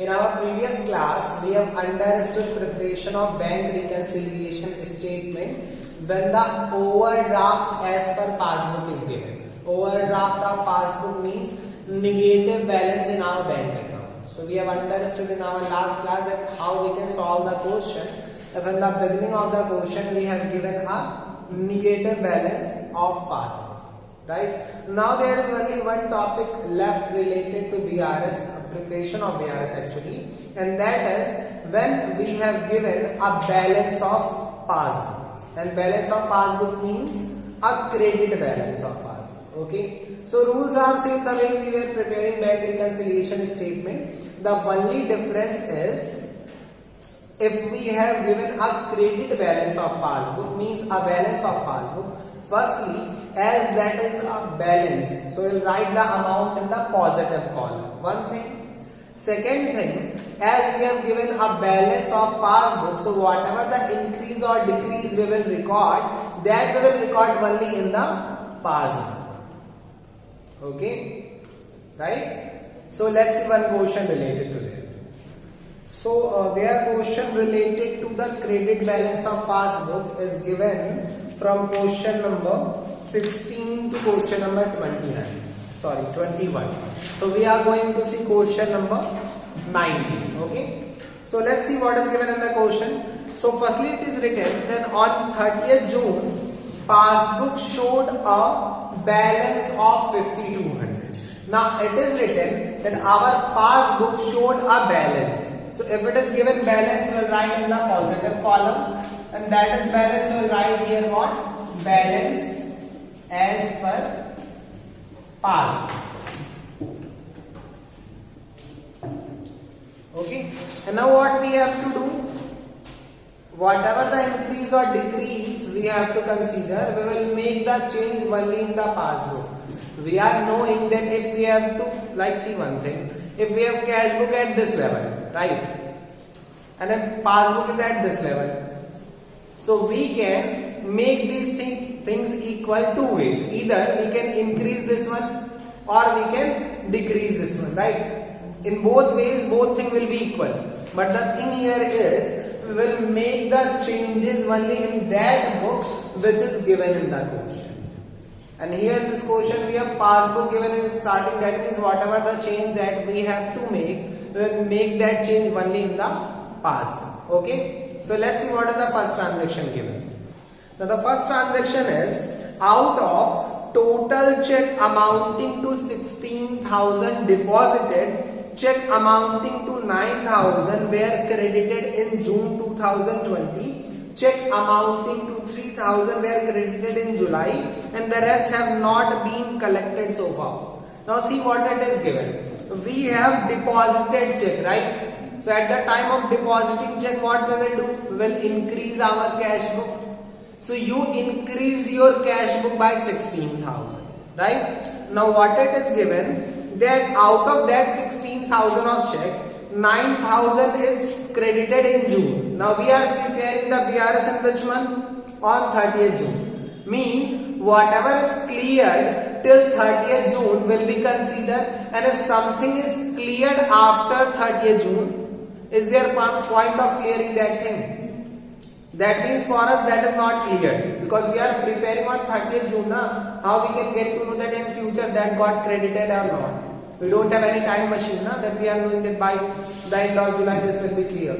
In our previous class, we have understood preparation of bank reconciliation statement when the overdraft as per passbook is given. Overdraft of passbook means negative balance in our bank account. So we have understood in our last class that how we can solve the question. If in the beginning of the question we have given a negative balance of passbook. Right now there is only one topic left related to BRS, preparation of BRS actually, and that is when we have given a balance of passbook, and balance of passbook means a credit balance of passbook. Okay, so rules are same the way we were preparing bank reconciliation statement. The only difference is if we have given a credit balance of passbook, means a balance of passbook. Firstly, as that is a balance, so we'll write the amount in the positive column. One thing. Second thing, as we have given a balance of passbook, so whatever the increase or decrease we will record, that we will record only in the passbook. Okay, right? So let's see one question related to that. So their question related to the credit balance of passbook is given from question number 16 to question number 21. So we are going to see question number 19. Okay, so let's see what is given in the question. So firstly it is written that on 30th June passbook showed a balance of 5200. Now it is written that our passbook showed a balance. So if it is given balance, we will write in the positive column, and that is balance, we will write here what? Balance as per passbook. Okay, and now what we have to do? Whatever the increase or decrease we have to consider, we will make the change only in the passbook. We are knowing that if we have to, like, see one thing, if we have cash book at this level, right, and then passbook is at this level, so we can make these things equal two ways. Either we can increase this one or we can decrease this one, right? In both ways, both things will be equal. But the thing here is, we will make the changes only in that book which is given in the question. And here in this question we have passbook given in starting, that means whatever the change that we have to make, we will make that change only in the passbook. Okay, so let's see what is the first transaction given. Now the first transaction is out of total check amounting to 16,000 deposited, check amounting to 9,000 were credited in June 2020. Check amounting to 3,000 were credited in July, and the rest have not been collected so far. Now see what it is given. We have deposited check, right? So at the time of depositing check, what we will do? We will increase our cash book. So you increased your cash book by 16,000, right? Now what it is given, that out of that 16,000 of check, 9,000 is credited in June. Now we are preparing the BRS in which month? On 30th June. Means whatever is cleared till 30th June will be considered, and if something is cleared after 30th June, is there point of clearing that thing? That means for us that is not clear, because we are preparing on 30th June. How we can get to know that in future that got credited or not? We don't have any time machine that we are knowing that by the end of July this will be clear.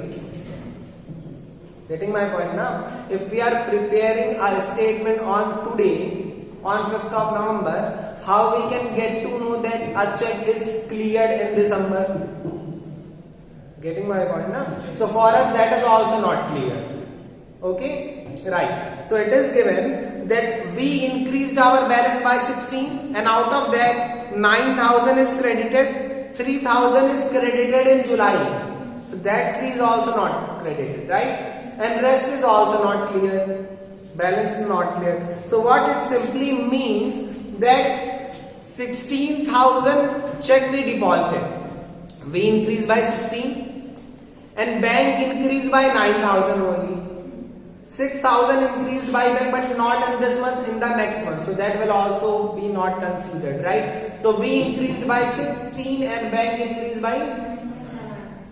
Getting my point now? If we are preparing a statement on today, on 5th of November, how we can get to know that a check is cleared in December? Getting my point now? So for us that is also not clear. Okay, right. So it is given that we increased our balance by 16, and out of that 9,000 is credited, 3,000 is credited in July. So that 3 is also not credited, right? And rest is also not clear. Balance is not clear. So what it simply means that 16,000 check we deposited, we increased by 16, and bank increased by 9,000 only. 6,000 increased by bank, but not in this month, in the next month. So that will also be not considered, right? So we increased by 16 and bank increased by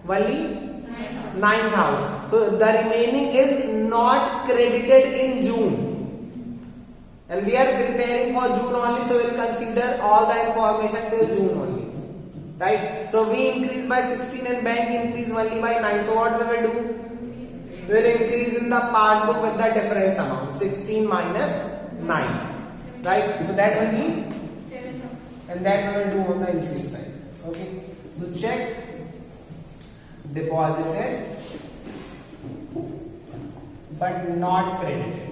only 9,000. So the remaining is not credited in June. And we are preparing for June only, so we'll consider all the information till June only. Right? So we increase by 16 and bank increase only by 9. So what we will do? We will increase in the passbook with the difference amount. 16 minus 9. Right? So that will be 7. And that we will do on the increase side. Okay? So check deposited but not credited.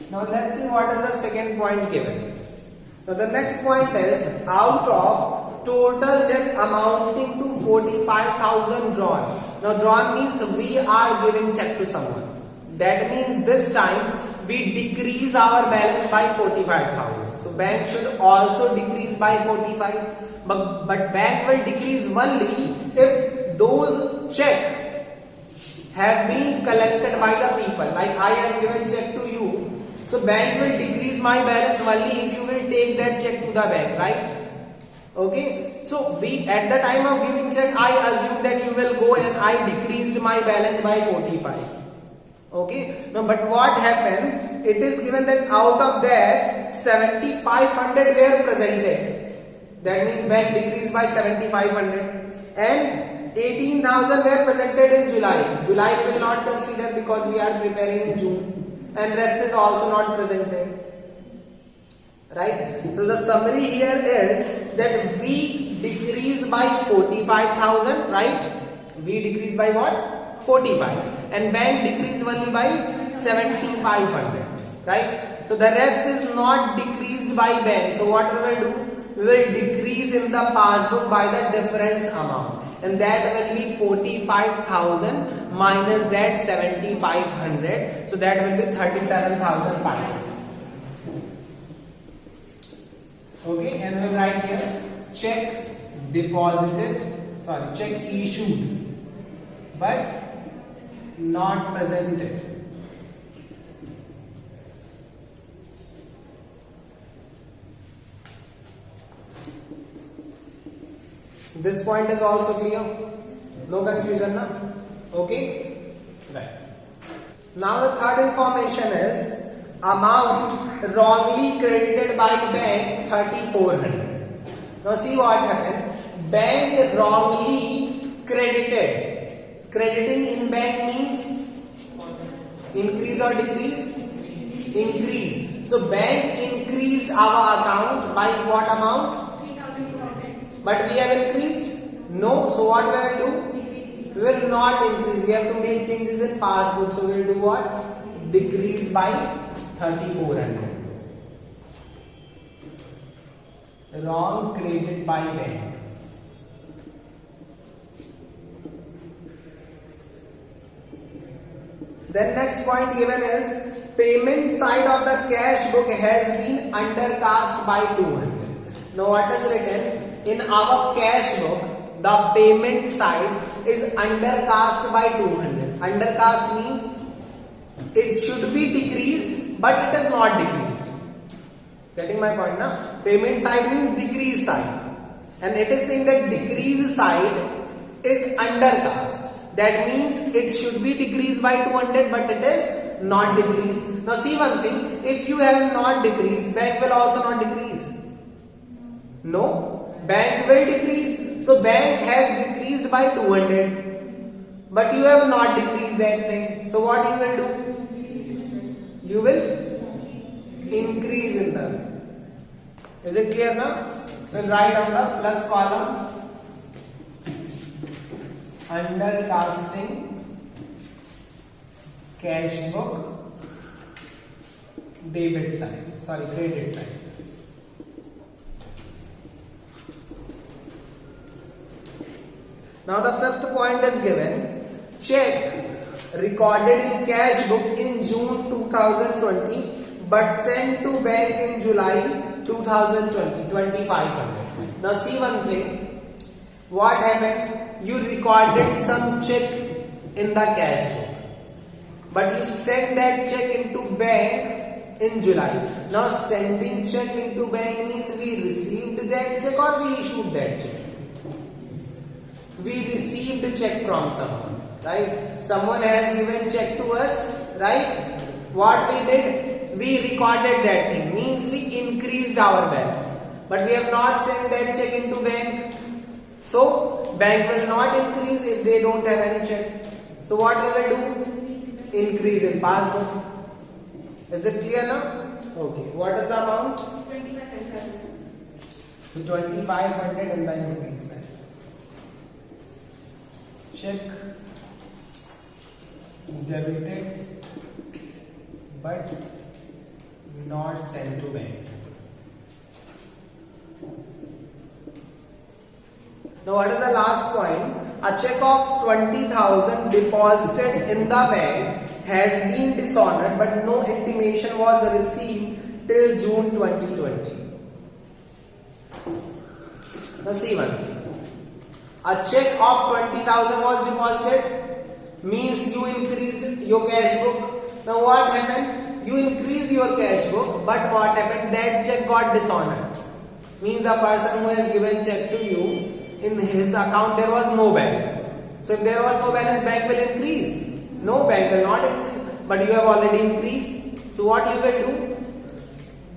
Now let's see what is the second point given. Now the next point is out of total check amounting to 45,000 drawn. Now drawn means we are giving check to someone. That means this time we decrease our balance by 45,000. So bank should also decrease by 45. But bank will decrease only if those check have been collected by the people. Like I have given check to you. So bank will decrease my balance only if you will take that check to the bank, right? Okay. So we at the time of giving check, I assume that you will go and I decreased my balance by 45. Okay. Now, but what happened? It is given that out of that 7,500 were presented. That means bank decreased by 7,500 and 18,000 were presented in July. July we will not consider because we are preparing in June. And rest is also not presented, right? So the summary here is that we decrease by 45,000, right? We decrease by what? 45, and bank decrease only by 7,500, right? So the rest is not decreased by bank. So what we will do? We will decrease in the passbook by the difference amount, and that will be 45,000 minus that 7,500. So that will be 37,500. Okay, and we will write here check issued but not presented. This point is also clear? No confusion, na? Okay? Right. Now the third information is amount wrongly credited by bank 3,400. Now see what happened. Bank wrongly credited. Crediting in bank means increase or decrease? Increase. So bank increased our account by what amount? But we have increased? No. So what we will do? We will not increase. We have to make changes in passbook. So we will do what? Decrease by 3,400. Wrong credited by bank. Then next point given is payment side of the cash book has been undercast by 200. Now what is written? In our cash book, the payment side is undercast by 200. Undercast means it should be decreased, but it is not decreased. Getting my point now? Payment side means decrease side. And it is saying that decrease side is undercast. That means it should be decreased by 200, but it is not decreased. Now see one thing, if you have not decreased, bank will also not decrease. No. Bank will decrease. So bank has decreased by 200. But you have not decreased that thing. So what you will do? You will increase in them. Is it clear now? So write on the plus column. Undercasting cash book debit side. Sorry, credit side. Now the fifth point is given. Check recorded in cash book in June 2020 but sent to bank in July 2020, 2,500. Now see one thing. What happened? You recorded some check in the cash book, but you sent that check into bank in July. Now sending check into bank means that check or we issued that check? We received a check from someone, right? Someone has given check to us, right? What we did? We recorded that thing. Means we increased our value. But we have not sent that check into bank. So bank will not increase if they don't have any check. So what we will do? Increase in passbook. Is it clear now? Okay. What is the amount? 2500. So 2500 in the increase side. Check debited but not sent to bank. Now what is the last point? A check of 20,000 deposited in the bank has been dishonored but no intimation was received till June 2020. Now see one thing. A check of 20,000 was deposited, means you increased your cash book. Now what happened? You increased your cash book, but what happened? That check got dishonored. Means the person who has given check to you, in his account there was no balance. So if there was no balance, bank will increase. No, bank will not increase. But you have already increased. So what you will do?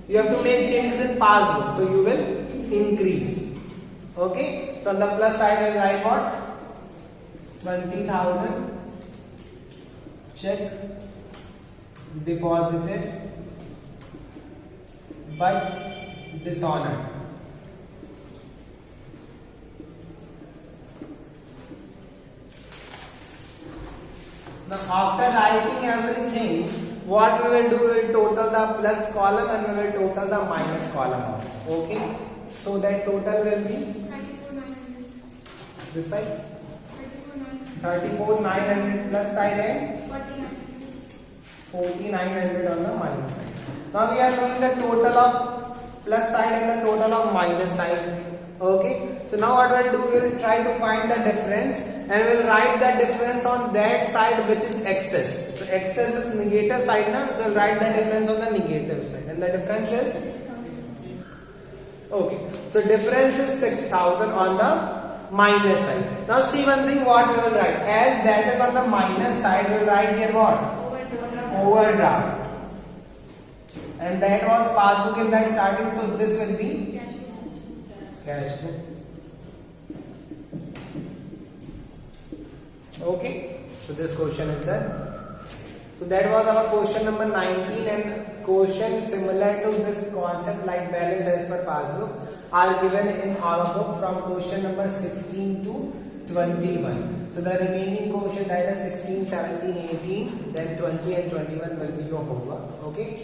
You have to make changes in passbook. So you will increase. Okay. So on the plus side we will write what? 20,000 check deposited but dishonored. Now after writing everything, what we will do, we will total the plus column and we will total the minus column also. Okay. So that total will be 34,900. this side 34,900. 34,900 plus side and 49,000. 4,900 on the minus side. Now we are doing the total of plus side and the total of minus side. Okay. So now what we'll do, we'll try to find the difference and we'll write the difference on that side which is excess. So excess is negative side now, so we'll write the difference on the negative side. And the difference is? Okay. So difference is 6,000 on the minus side. Now see one thing what we will write. As that is on the minus side, we will write here what? Overdraft. And that was passbook in the starting, so this will be cash book. Okay, so this question is done. So that was our question number 19, and question similar to this concept like balance as per passbook are given in our book from question number 16 to 21. So the remaining question, that is 16, 17, 18, then 20 and 21 will be your homework. Okay.